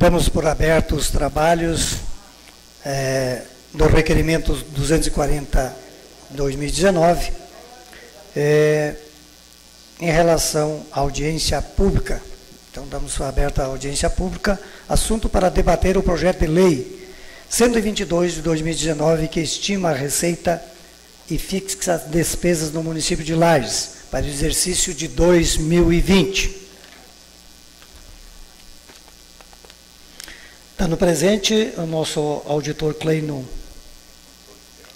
Damos por aberto os trabalhos do requerimento 240/2019 em relação à audiência pública. Então, damos por aberta a audiência pública, assunto para debater o projeto de lei 122/2019, que estima a receita e fixa as despesas no município de Lages para o exercício de 2020. Estando presente o nosso auditor Cleino,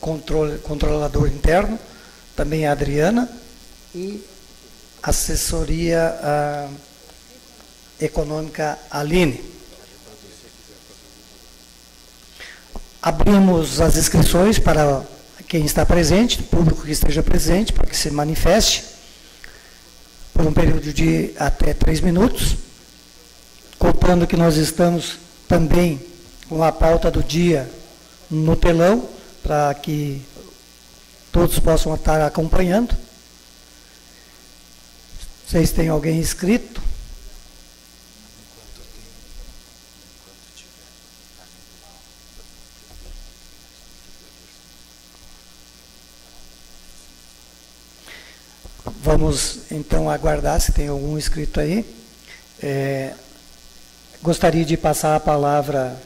controlador interno, também a Adriana, e assessoria econômica Aline. Abrimos as inscrições para quem está presente, público que esteja presente, para que se manifeste por um período de até 3 minutos, contando que nós estamos também com a pauta do dia no telão, para que todos possam estar acompanhando. Vocês têm alguém inscrito? Vamos, então, aguardar se tem algum inscrito aí. Gostaria de passar a palavra,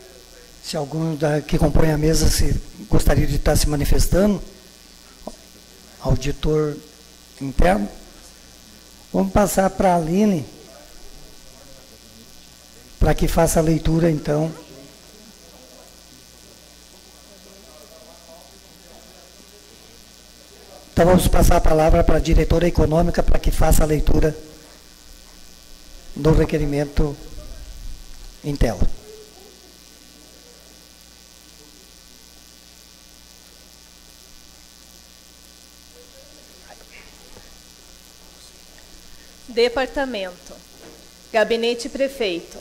se algum que compõe a mesa gostaria de estar se manifestando, auditor interno. Vamos passar para a Aline, para que faça a leitura, então. Então, vamos passar a palavra para a diretora econômica, para que faça a leitura do requerimento em tela. Departamento. Gabinete Prefeito.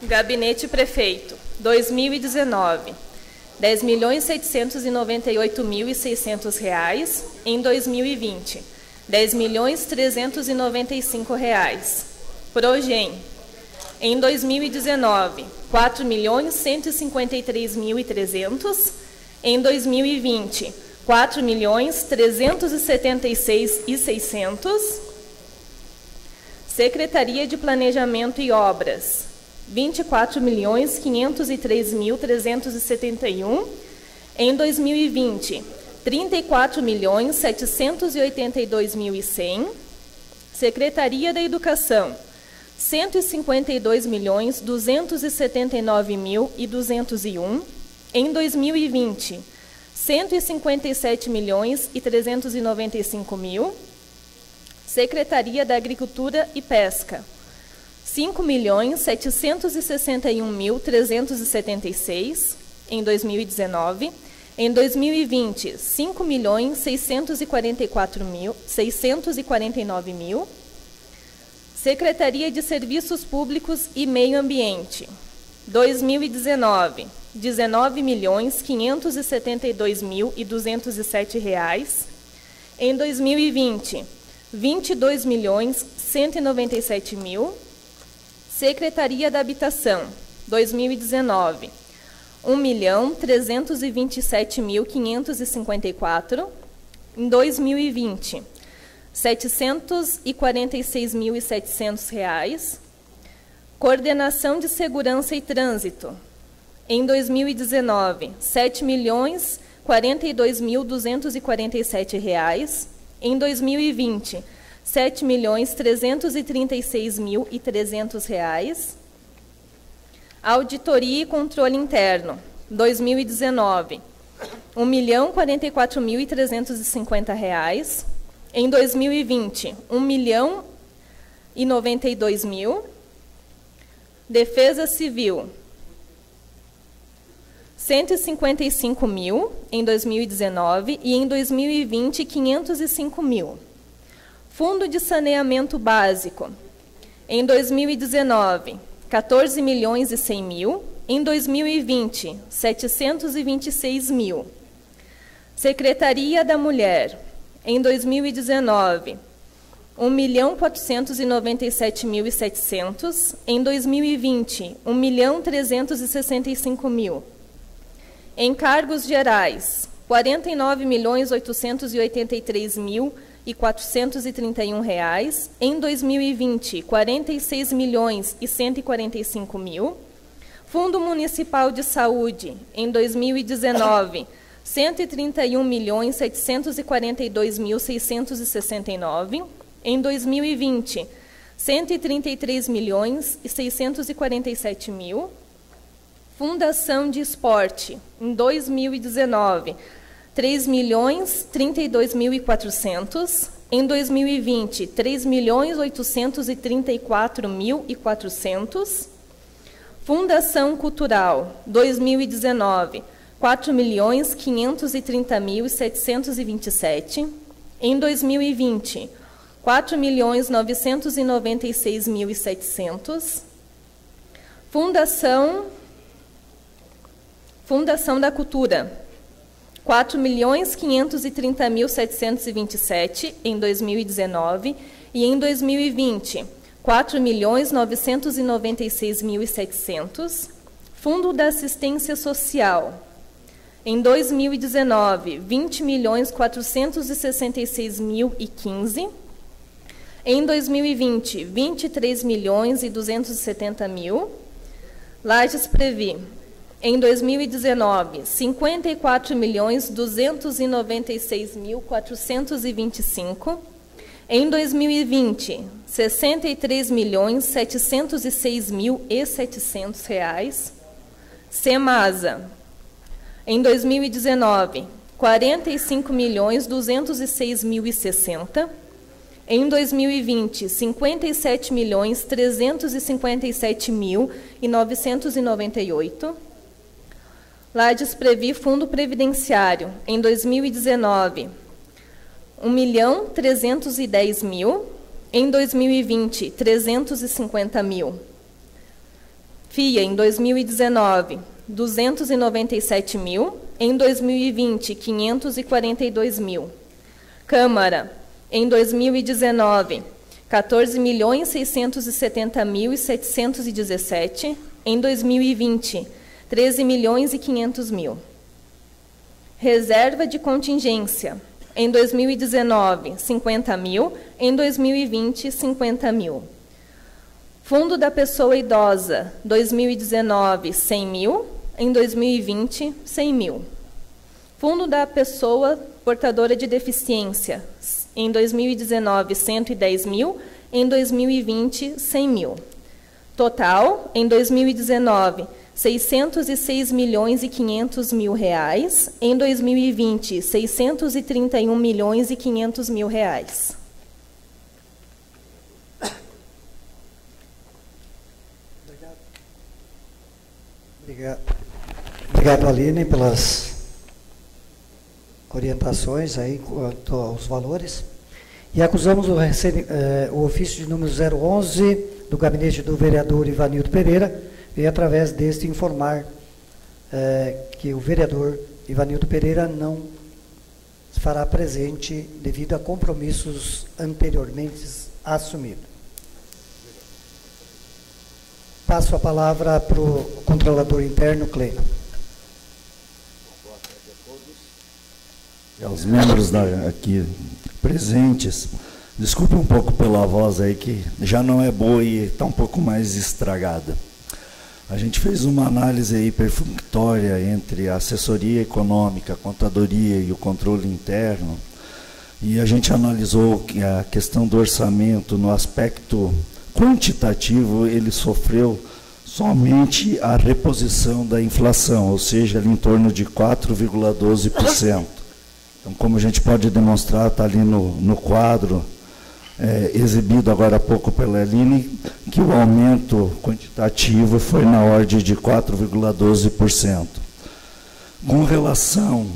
Gabinete Prefeito, 2019, R$ 10.798.600, em 2020, R$ 10.395. Progem, em 2019, R$ 4.153.300, em 2020, R$ 4.376.600. Secretaria de Planejamento e Obras, R$ 24.503.371, em 2020, R$ 34.782.100. Secretaria da Educação, R$ 152.279.201, em 2020, R$ 157.395.000. Secretaria da Agricultura e Pesca, R$ 5.761.376, em 2019. Em 2020, R$ 5.649.649. Secretaria de Serviços Públicos e Meio Ambiente, 2019, R$ 19.572.207. Em 2020, R$ 22.197.000. Secretaria da Habitação, 2019, R$ 1.327.554. Em 2020, R$ 746.700. Coordenação de Segurança e Trânsito, em 2019, R$ 7.042.247. Em 2020, R$ 7.336.300. Auditoria e Controle Interno, 2019, R$ 1.044.350. Em 2020, R$ 1.092.000. Defesa Civil, 155 mil em 2019 e em 2020, 505 mil. Fundo de Saneamento Básico, em 2019, 14 milhões e 100 mil, em 2020, 726 mil. Secretaria da Mulher, em 2019, 1.497.700, em 2020, 1.365.000. Encargos gerais, 49.883.431 reais, em 2020, 46.145.000. Fundo Municipal de Saúde, em 2019, 131.742.669, em 2020, 133.647.000. Fundação de Esporte, em 2019, 3.032.400, em 2020, 3.834.400. Fundação Cultural, 2019, 4.530.727, em 2020, 4.996.700. Fundação da Cultura, 4.530.727 em 2019 e em 2020, 4.996.700. Fundo da Assistência Social, em 2019, 20.466.015. Em 2020, 23.270.000. Lages Previ, em 2019, 54.296.425. Em 2020, 63.706.700 reais. Semasa, em 2019, 45.206.060. Em 2020, 57.357.998. Lages Previ Fundo Previdenciário, em 2019, 1.310.000. Em 2020, 350.000. FIA, em 2019, 297.000. Em 2020, 542.000. Câmara, em 2019, 14.670.717. Em 2020, 13.500.000. Reserva de contingência, em 2019, 50.000. Em 2020, 50.000. Fundo da Pessoa Idosa, 2019, 100.000. Em 2020, 100.000. Fundo da Pessoa Portadora de Deficiência, em 2019, 110.000. Em 2020, 100.000. Total, em 2019, 606.500.000 reais. Em 2020, 631.500.000 reais. Obrigado, Aline, pelas orientações aí quanto aos valores. E acusamos o ofício de número 011 do gabinete do vereador Ivanildo Pereira, e através deste informar que o vereador Ivanildo Pereira não se fará presente devido a compromissos anteriormente assumidos. Passo a palavra para o controlador interno, Cleio. Aos membros aqui presentes, desculpe um pouco pela voz aí, que já não é boa e está um pouco mais estragada. A gente fez uma análise aí perfunctória entre a assessoria econômica, a contadoria e o controle interno, e a gente analisou que a questão do orçamento no aspecto quantitativo, ele sofreu somente a reposição da inflação, ou seja, ali em torno de 4,12%. Então, como a gente pode demonstrar, está ali no quadro exibido agora há pouco pela Eline, que o aumento quantitativo foi na ordem de 4,12%. Com relação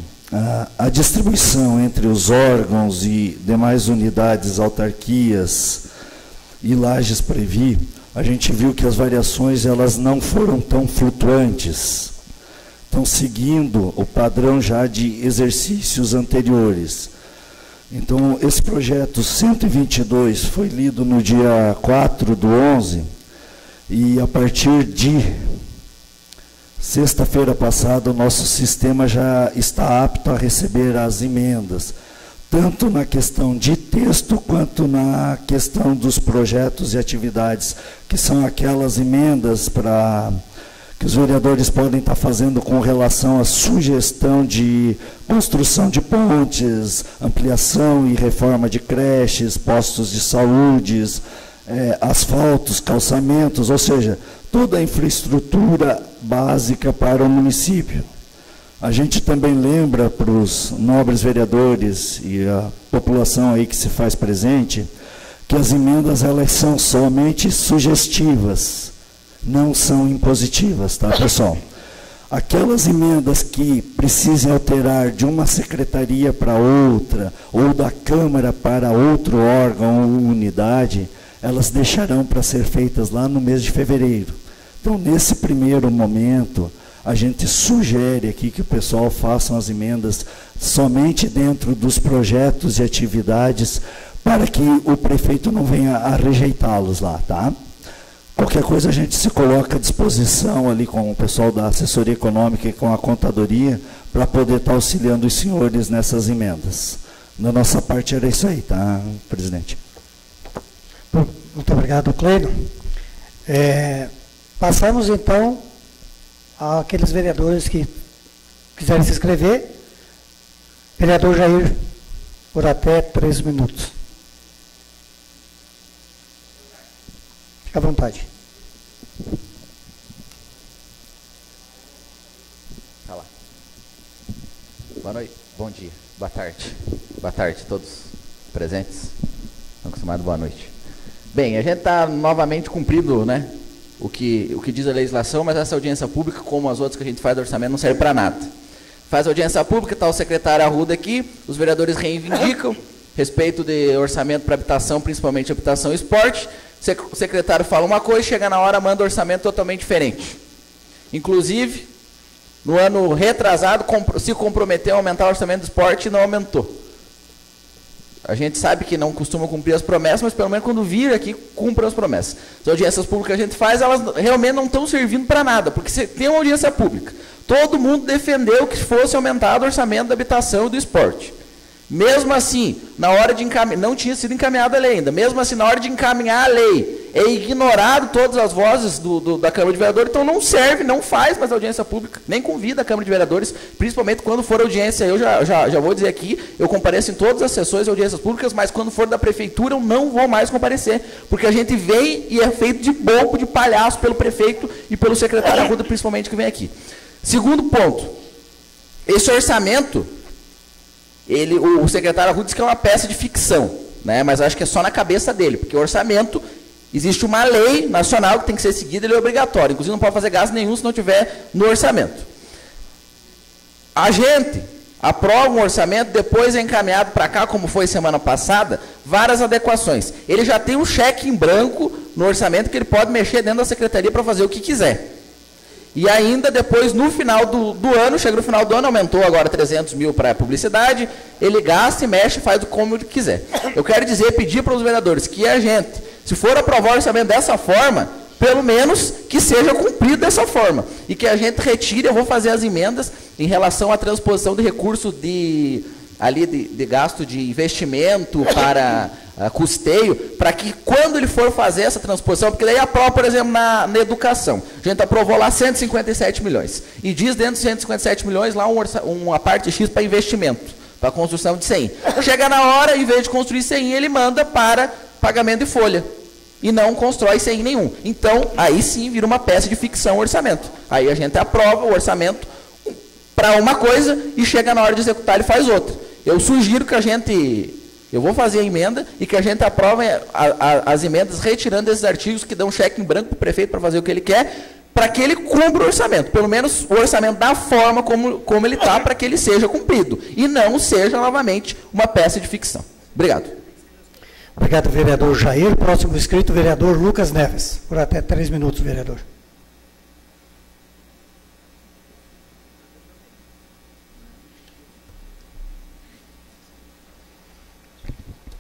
à distribuição entre os órgãos e demais unidades, autarquias e lajes Previ, a gente viu que as variações elas não foram tão flutuantes, estão seguindo o padrão já de exercícios anteriores. Então, esse projeto 122 foi lido no dia 4/11, e a partir de sexta-feira passada, o nosso sistema já está apto a receber as emendas, tanto na questão de texto, quanto na questão dos projetos e atividades, que são aquelas emendas que os vereadores podem estar fazendo com relação à sugestão de construção de pontes, ampliação e reforma de creches, postos de saúde, asfaltos, calçamentos, ou seja, toda a infraestrutura básica para o município. A gente também lembra para os nobres vereadores e a população aí que se faz presente, que as emendas elas são somente sugestivas, não são impositivas, tá, pessoal? Aquelas emendas que precisem alterar de uma secretaria para outra, ou da Câmara para outro órgão ou unidade, elas deixarão para ser feitas lá no mês de fevereiro. Então, nesse primeiro momento, a gente sugere aqui que o pessoal faça as emendas somente dentro dos projetos e atividades, para que o prefeito não venha a rejeitá-los lá, tá? Qualquer coisa a gente se coloca à disposição ali com o pessoal da assessoria econômica e com a contadoria para poder estar auxiliando os senhores nessas emendas. Da nossa parte era isso aí, tá, presidente? Muito obrigado, Cleino. Passamos então àqueles vereadores que quiserem se inscrever. Vereador Jair, por até 3 minutos. Fique à vontade. Tá lá. Boa noite, bom dia, boa tarde a todos presentes. Estão acostumados, boa noite. Bem, a gente está novamente cumprindo, né, o que diz a legislação, mas essa audiência pública, como as outras que a gente faz do orçamento, não serve para nada. Faz audiência pública, está o secretário Arruda aqui, os vereadores reivindicam respeito de orçamento para habitação, principalmente habitação e esporte. O secretário fala uma coisa, chega na hora, manda orçamento totalmente diferente. Inclusive, no ano retrasado, se comprometeu a aumentar o orçamento do esporte e não aumentou. A gente sabe que não costuma cumprir as promessas, mas pelo menos quando vir aqui, cumpra as promessas. As audiências públicas que a gente faz, elas realmente não estão servindo para nada, porque se tem uma audiência pública, todo mundo defendeu que fosse aumentado o orçamento da habitação e do esporte. Mesmo assim, na hora de encaminhar, não tinha sido encaminhada a lei ainda, mesmo assim, na hora de encaminhar a lei, é ignorado todas as vozes da Câmara de Vereadores, então não serve, não faz mais audiência pública, nem convida a Câmara de Vereadores, principalmente quando for audiência, eu já vou dizer aqui, eu compareço em todas as sessões de audiências públicas, mas quando for da Prefeitura eu não vou mais comparecer, porque a gente vem e é feito de bobo, de palhaço pelo prefeito e pelo secretário Arruda, principalmente, que vem aqui. Segundo ponto, esse orçamento, o secretário Arruda diz que é uma peça de ficção, né? Mas acho que é só na cabeça dele, porque o orçamento, existe uma lei nacional que tem que ser seguida, ele é obrigatório, inclusive não pode fazer gasto nenhum se não tiver no orçamento. A gente aprova um orçamento, depois é encaminhado para cá, como foi semana passada, várias adequações. Ele já tem um cheque em branco no orçamento que ele pode mexer dentro da secretaria para fazer o que quiser. E ainda depois, no final do ano, chega no final do ano, aumentou agora 300 mil para publicidade, ele gasta e mexe, faz como ele quiser. Eu quero dizer, pedir para os vereadores que a gente, se for aprovar o orçamento dessa forma, pelo menos que seja cumprido dessa forma. E que a gente retire, eu vou fazer as emendas em relação à transposição de recurso de gasto de investimento para custeio, para que quando ele for fazer essa transposição, porque daí aprova, por exemplo, na educação, a gente aprovou lá 157 milhões, e diz dentro de 157 milhões lá uma parte X para investimento, para construção de CEIM. Chega na hora, em vez de construir CEIM, ele manda para pagamento de folha, e não constrói CEIM nenhum. Então, aí sim vira uma peça de ficção o orçamento. Aí a gente aprova o orçamento para uma coisa, e chega na hora de executar, ele faz outra. Eu sugiro que a gente Eu vou fazer a emenda e que a gente aprove as emendas retirando esses artigos que dão cheque em branco para o prefeito para fazer o que ele quer, para que ele cumpra o orçamento, pelo menos o orçamento da forma como ele está, para que ele seja cumprido, e não seja novamente uma peça de ficção. Obrigado. Obrigado, vereador Jair. Próximo inscrito, vereador Lucas Neves. Por até 3 minutos, vereador.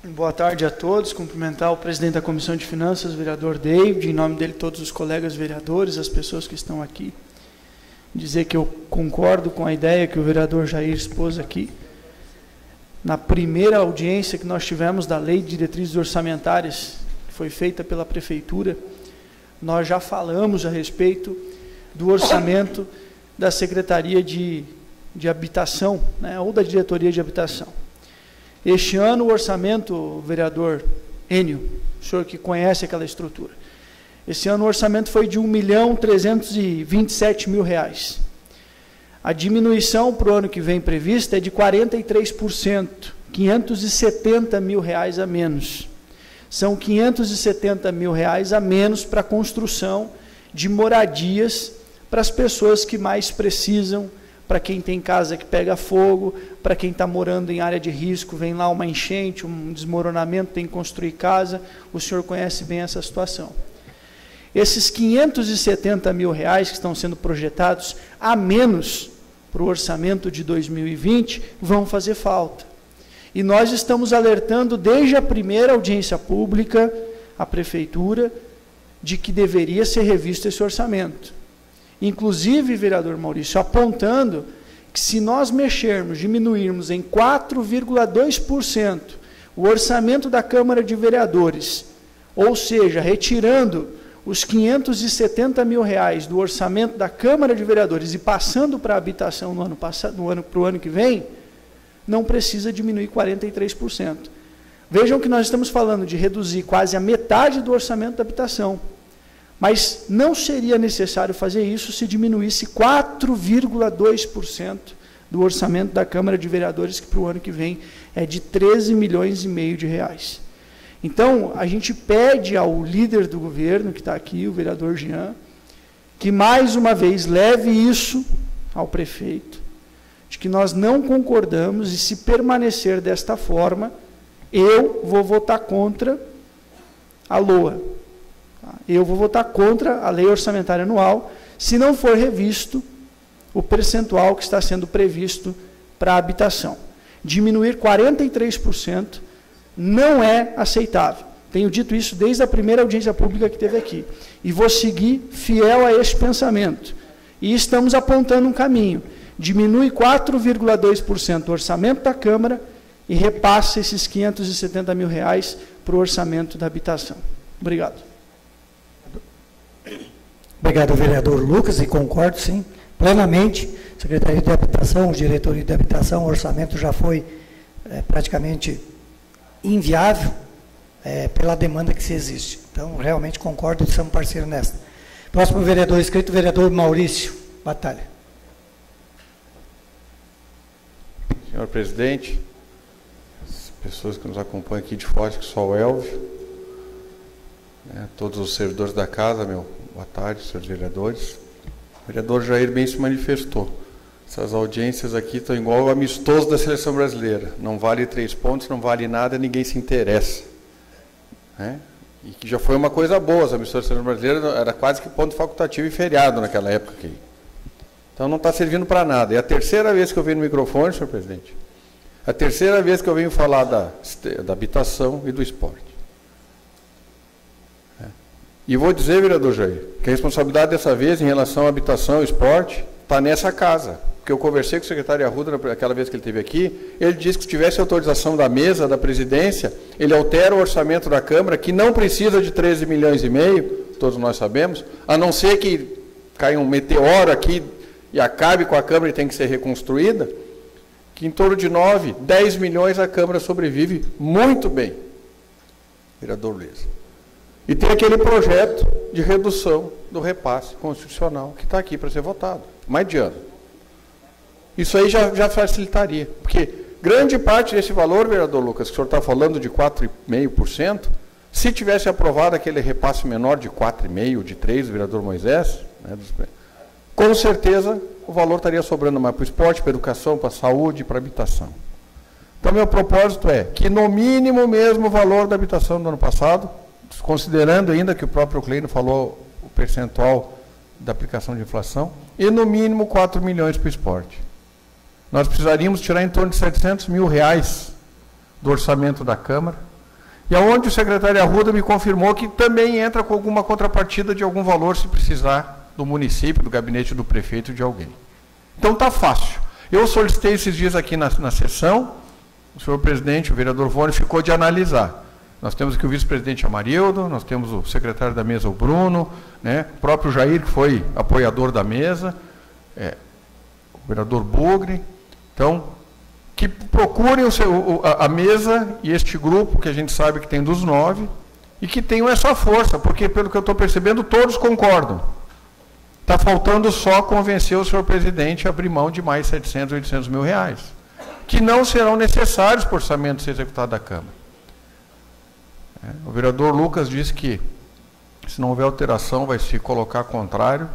Boa tarde a todos. Cumprimentar o presidente da Comissão de Finanças, vereador David, em nome dele todos os colegas vereadores, as pessoas que estão aqui. Dizer que eu concordo com a ideia que o vereador Jair expôs aqui. Na primeira audiência que nós tivemos da Lei de Diretrizes Orçamentárias, que foi feita pela Prefeitura, nós já falamos a respeito do orçamento da Secretaria de Habitação, né, ou da Diretoria de Habitação. Este ano o orçamento, vereador Enio, o senhor que conhece aquela estrutura, esse ano o orçamento foi de R$1.327.000. A diminuição para o ano que vem prevista é de 43%, R$570.000 a menos. São R$570.000 a menos para a construção de moradias para as pessoas que mais precisam, para quem tem casa que pega fogo, para quem está morando em área de risco, vem lá uma enchente, um desmoronamento, tem que construir casa, o senhor conhece bem essa situação. Esses R$570.000 que estão sendo projetados a menos para o orçamento de 2020 vão fazer falta. E nós estamos alertando desde a primeira audiência pública, a Prefeitura, de que deveria ser revisto esse orçamento. Inclusive, vereador Maurício, apontando que se nós mexermos, diminuirmos em 4,2% o orçamento da Câmara de Vereadores, ou seja, retirando os R$570.000 do orçamento da Câmara de Vereadores e passando para a habitação para o ano que vem, não precisa diminuir 43%. Vejam que nós estamos falando de reduzir quase a metade do orçamento da habitação. Mas não seria necessário fazer isso se diminuísse 4,2% do orçamento da Câmara de Vereadores, que para o ano que vem é de R$13,5 milhões. Então, a gente pede ao líder do governo, que está aqui, o vereador Jean, que mais uma vez leve isso ao prefeito, de que nós não concordamos e se permanecer desta forma, eu vou votar contra a LOA. Eu vou votar contra a Lei Orçamentária Anual, se não for revisto o percentual que está sendo previsto para a habitação. Diminuir 43% não é aceitável. Tenho dito isso desde a primeira audiência pública que teve aqui. E vou seguir fiel a este pensamento. E estamos apontando um caminho. Diminui 4,2% o orçamento da Câmara e repassa esses R$570.000 para o orçamento da habitação. Obrigado. Obrigado, vereador Lucas, e concordo, sim, plenamente. Secretaria de Habitação, Diretoria de Habitação, o orçamento já foi praticamente inviável pela demanda que se existe. Então, realmente concordo e somos parceiros nessa. Próximo vereador inscrito, vereador Maurício Batalha. Senhor presidente, as pessoas que nos acompanham aqui de fora, que só o Elvio, todos os servidores da casa, boa tarde, senhores vereadores. O vereador Jair bem se manifestou. Essas audiências aqui estão igual o amistoso da seleção brasileira. Não vale 3 pontos, não vale nada, ninguém se interessa. E que já foi uma coisa boa, as amistosos da seleção brasileira era quase que ponto facultativo e feriado naquela época aqui. Então não está servindo para nada. É a terceira vez que eu venho no microfone, senhor presidente. A terceira vez que eu venho falar da habitação e do esporte. E vou dizer, vereador Jair, que a responsabilidade dessa vez em relação à habitação e esporte está nessa casa. Porque eu conversei com o secretário Arruda naquela vez que ele esteve aqui, ele disse que se tivesse autorização da mesa, da presidência, ele altera o orçamento da Câmara, que não precisa de R$13,5 milhões, todos nós sabemos, a não ser que caia um meteoro aqui e acabe com a Câmara e tem que ser reconstruída, que em torno de 9, 10 milhões a Câmara sobrevive muito bem, vereador Luiz. E tem aquele projeto de redução do repasse constitucional que está aqui para ser votado, mais de ano. Isso aí já facilitaria, porque grande parte desse valor, vereador Lucas, que o senhor está falando de 4,5%, se tivesse aprovado aquele repasse menor de 4,5%, de 3%, do vereador Moisés, né, com certeza o valor estaria sobrando mais para o esporte, para a educação, para a saúde, para a habitação. Então, meu propósito é que, no mínimo, mesmo o valor da habitação do ano passado, considerando ainda que o próprio Kleino falou o percentual da aplicação de inflação, e no mínimo 4 milhões para o esporte. Nós precisaríamos tirar em torno de 700 mil reais do orçamento da Câmara, e aonde o secretário Arruda me confirmou que também entra com alguma contrapartida de algum valor, se precisar, do município, do gabinete do prefeito, de alguém. Então está fácil. Eu solicitei esses dias aqui na sessão, o senhor presidente, o vereador Vone, ficou de analisar. Nós temos aqui o vice-presidente Amarildo, nós temos o secretário da mesa, o Bruno, né, o próprio Jair, que foi apoiador da mesa, o vereador Bugre. Então, que procurem a mesa e este grupo, que a gente sabe que tem dos 9, e que tenham essa força, porque, pelo que eu estou percebendo, todos concordam. Está faltando só convencer o senhor presidente a abrir mão de mais 700, 800 mil reais, que não serão necessários para o orçamento ser executado da Câmara. O vereador Lucas disse que, se não houver alteração, vai se colocar contrário.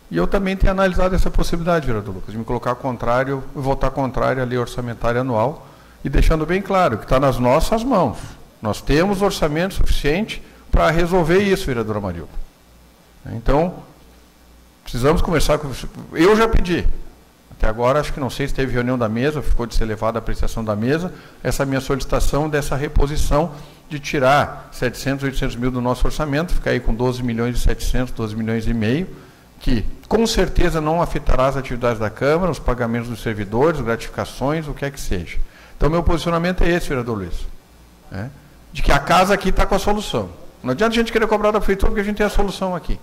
E eu também tenho analisado essa possibilidade, vereador Lucas, de me colocar contrário e votar contrário à lei orçamentária anual, e deixando bem claro que está nas nossas mãos. Nós temos orçamento suficiente para resolver isso, vereador Amarildo. Então, precisamos conversar com... Eu já pedi. Até agora, acho que não sei se teve reunião da mesa, ficou de ser levada a apreciação da mesa, essa minha solicitação dessa reposição de tirar 700, 800 mil do nosso orçamento, ficar aí com 12 milhões e 700, 12 milhões e meio, que com certeza não afetará as atividades da Câmara, os pagamentos dos servidores, gratificações, o que é que seja. Então, meu posicionamento é esse, vereador Luiz, de que a casa aqui está com a solução. Não adianta a gente querer cobrar da prefeitura, porque a gente tem a solução aqui.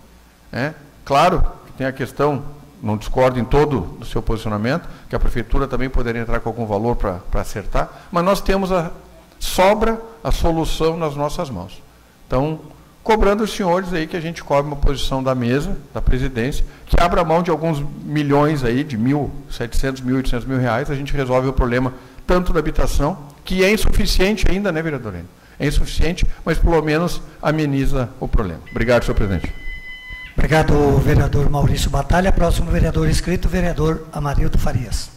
Claro que tem a questão, não discordo em todo do seu posicionamento, que a prefeitura também poderia entrar com algum valor para acertar, mas nós temos sobra a solução nas nossas mãos. Então, cobrando os senhores aí que a gente cobre uma posição da mesa, da presidência, que abra mão de alguns milhões aí, de 1.700, 1.800 mil reais, a gente resolve o problema tanto da habitação, que é insuficiente ainda, né, vereador Lênin? É insuficiente, mas pelo menos ameniza o problema. Obrigado, senhor presidente. Obrigado, vereador Maurício Batalha. Próximo vereador inscrito, vereador Amarildo Farias.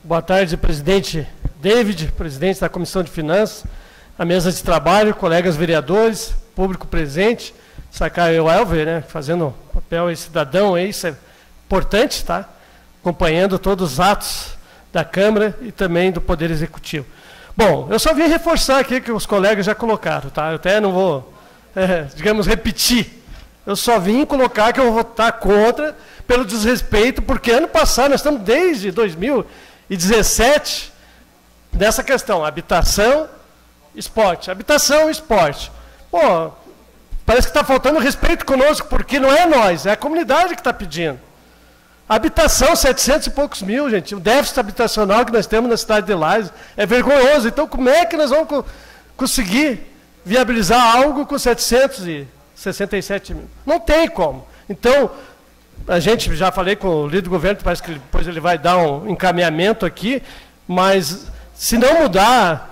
Boa tarde, presidente David, presidente da Comissão de Finanças, a mesa de trabalho, colegas vereadores, público presente, Sacaio Elver, né, fazendo papel cidadão, isso é importante, tá? Acompanhando todos os atos da Câmara e também do Poder Executivo. Bom, eu só vim reforçar aqui que os colegas já colocaram, tá? Eu até não vou, digamos, repetir. Eu só vim colocar que eu vou votar contra pelo desrespeito, porque ano passado nós estamos desde 2017 nessa questão, habitação, esporte. Habitação, esporte. Pô, parece que está faltando respeito conosco, porque não é nós, é a comunidade que está pedindo. Habitação, 700 e poucos mil, gente. O déficit habitacional que nós temos na cidade de Lages é vergonhoso. Então, como é que nós vamos conseguir viabilizar algo com 767 mil? Não tem como. Então, a gente, já falei com o líder do governo, parece que depois ele vai dar um encaminhamento aqui, mas se não mudar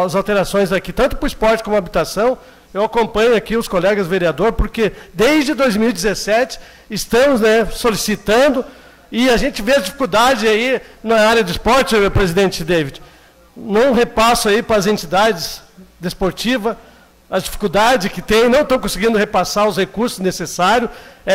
as alterações aqui, tanto para o esporte como a habitação, eu acompanho aqui os colegas vereadores, porque desde 2017 estamos, né, solicitando, e a gente vê a dificuldade aí na área do esporte, presidente David. Não repasso aí para as entidades desportivas a dificuldade que tem, não estão conseguindo repassar os recursos necessários,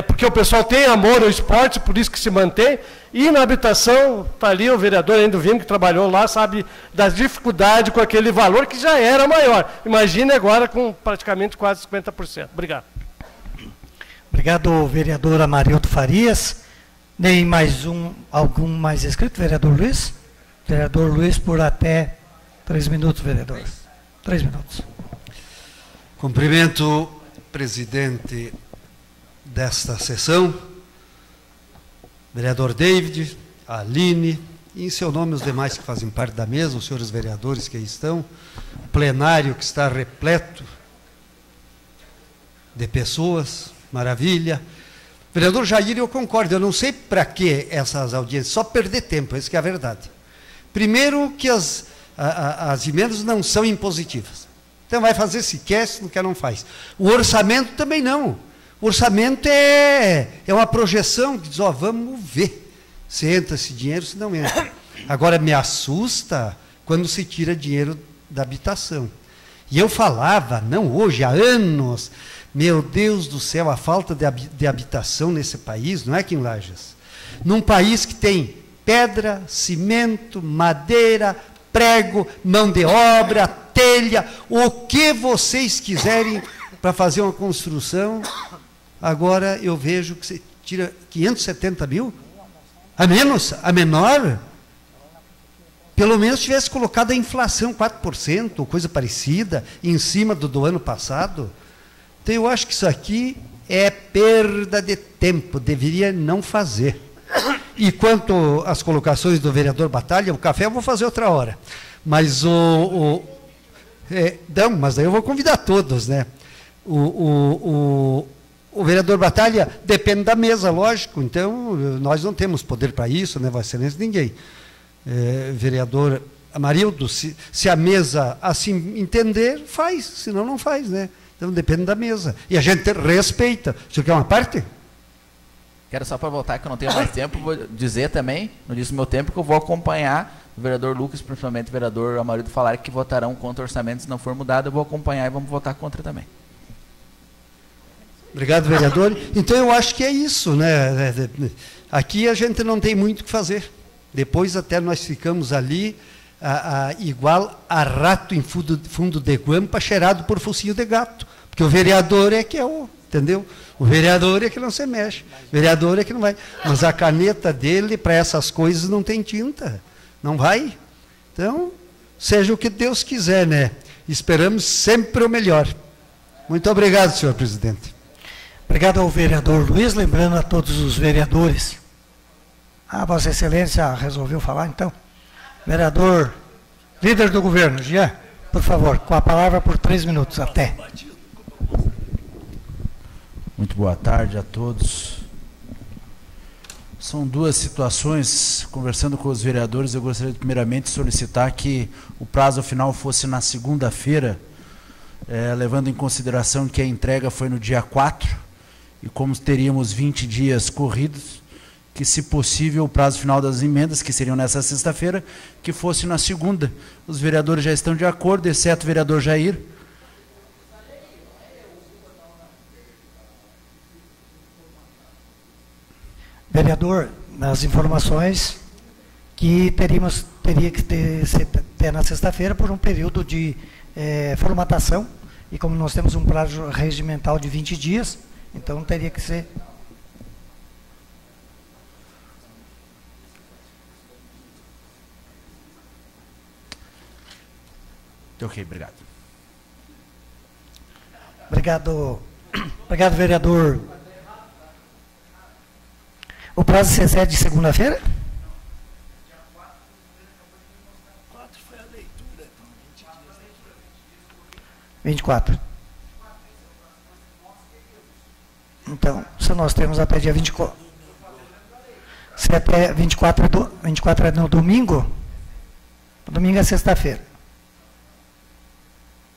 porque o pessoal tem amor ao esporte, por isso que se mantém, e na habitação, está ali o vereador ainda Vino, que trabalhou lá, sabe das dificuldades com aquele valor que já era maior. Imagine agora com praticamente quase 50%. Obrigado. Obrigado, vereador Amarildo Farias. Nem mais algum mais inscrito, vereador Luiz? Vereador Luiz, por até 3 minutos, vereador. 3 minutos. Cumprimento o presidente desta sessão, vereador David, a Aline, e em seu nome os demais que fazem parte da mesa, os senhores vereadores que aí estão, plenário que está repleto de pessoas, maravilha. Vereador Jair, eu concordo, eu não sei para que essas audiências, só perder tempo, isso que é a verdade. Primeiro que as emendas não são impositivas. Então vai fazer se quer, se não quer não faz. O orçamento também não. O orçamento é uma projeção que diz, ó, vamos ver se entra esse dinheiro, se não entra. Agora me assusta quando se tira dinheiro da habitação. E eu falava, não hoje, há anos, meu Deus do céu, a falta de habitação nesse país, não é aqui em Lages? Num país que tem pedra, cimento, madeira, prego, mão de obra, telha, o que vocês quiserem para fazer uma construção, agora eu vejo que você tira 570 mil? A menos? A menor? Pelo menos tivesse colocado a inflação 4%, ou coisa parecida, em cima do ano passado. Então eu acho que isso aqui é perda de tempo, deveria não fazer. E quanto às colocações do vereador Batalha, o café eu vou fazer outra hora. Mas não, mas daí eu vou convidar todos, né? O vereador Batalha depende da mesa, lógico, então nós não temos poder para isso, né, Vossa Excelência, ninguém. Vereador Amarildo, se a mesa assim entender, faz, senão não faz, né? Então depende da mesa. E a gente respeita. O senhor quer uma parte? Quero só para voltar, que eu não tenho mais tempo, vou dizer também, no início do meu tempo, que eu vou acompanhar o vereador Lucas, principalmente o vereador Amarildo, falar que votarão contra o orçamento se não for mudado, eu vou acompanhar e vamos votar contra também. Obrigado, vereador. Então eu acho que é isso, né? Aqui a gente não tem muito o que fazer. Depois até nós ficamos ali igual a rato em fundo de guampa cheirado por focinho de gato. Porque o vereador é que é o... Entendeu? O vereador é que não se mexe. O vereador é que não vai. Mas a caneta dele, para essas coisas, não tem tinta. Não vai. Então, seja o que Deus quiser, né? Esperamos sempre o melhor. Muito obrigado, senhor presidente. Obrigado ao vereador Luiz. Lembrando a todos os vereadores. Vossa Excelência resolveu falar, então. Vereador, líder do governo, Jean, por favor, com a palavra por 3 minutos, até. Muito boa tarde a todos. São duas situações, conversando com os vereadores, eu gostaria de primeiramente solicitar que o prazo final fosse na segunda-feira, levando em consideração que a entrega foi no dia 4, e como teríamos 20 dias corridos, que, se possível, o prazo final das emendas, que seriam nessa sexta-feira, que fosse na segunda. Os vereadores já estão de acordo, exceto o vereador Jair. Vereador, nas informações que teria que ter na sexta-feira por um período de formatação, e como nós temos um prazo regimental de 20 dias, então teria que ser... Ok, obrigado. Obrigado, vereador. O prazo se excede de segunda-feira? 4 foi a leitura. 24. Então, se nós temos até dia 24. Se até 24 é no domingo? Domingo é sexta-feira.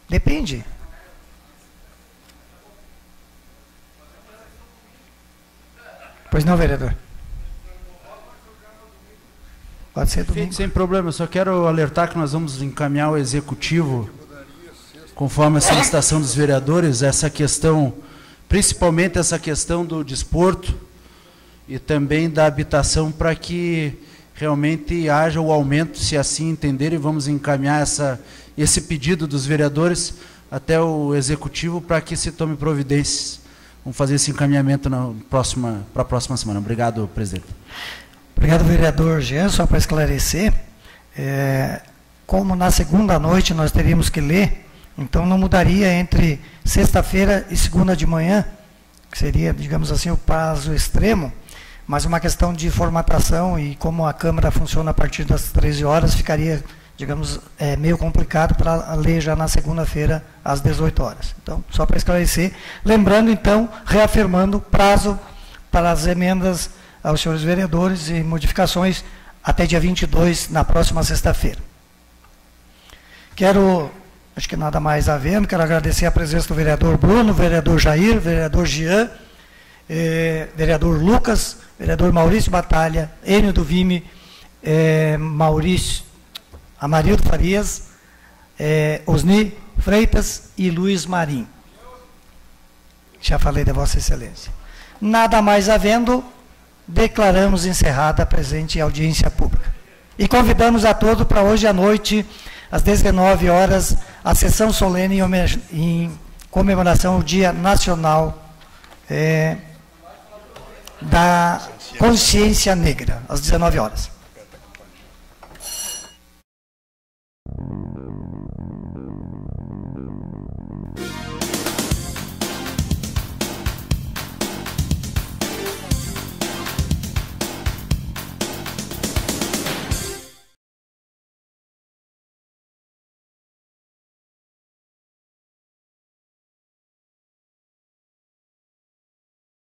Depende. Pois não, vereador? Pode ser domingo. Sem problema, eu só quero alertar que nós vamos encaminhar ao executivo, conforme a solicitação dos vereadores, essa questão, principalmente essa questão do desporto e também da habitação, para que realmente haja o aumento, se assim entenderem, vamos encaminhar esse pedido dos vereadores até o executivo para que se tome providências. Vamos fazer esse encaminhamento para a próxima semana. Obrigado, presidente. Obrigado, vereador Jean. Só para esclarecer, como na segunda noite nós teríamos que ler, então não mudaria entre sexta-feira e segunda de manhã, que seria, digamos assim, o prazo extremo, mas uma questão de formatação, e como a Câmara funciona a partir das 13 horas, ficaria digamos, é meio complicado para ler já na segunda-feira, às 18 horas. Então, só para esclarecer. Lembrando, então, reafirmando o prazo para as emendas aos senhores vereadores e modificações até dia 22, na próxima sexta-feira. Quero, acho que nada mais havendo, quero agradecer a presença do vereador Bruno, vereador Jair, vereador Jean, vereador Lucas, vereador Maurício Batalha, Enio do Vime, Amarildo Farias, Osni Freitas e Luiz Marim. Já falei da Vossa Excelência. Nada mais havendo, declaramos encerrada a presente audiência pública. E convidamos a todos para hoje à noite, às 19 horas, a sessão solene em comemoração ao Dia Nacional da Consciência Negra, às 19 horas.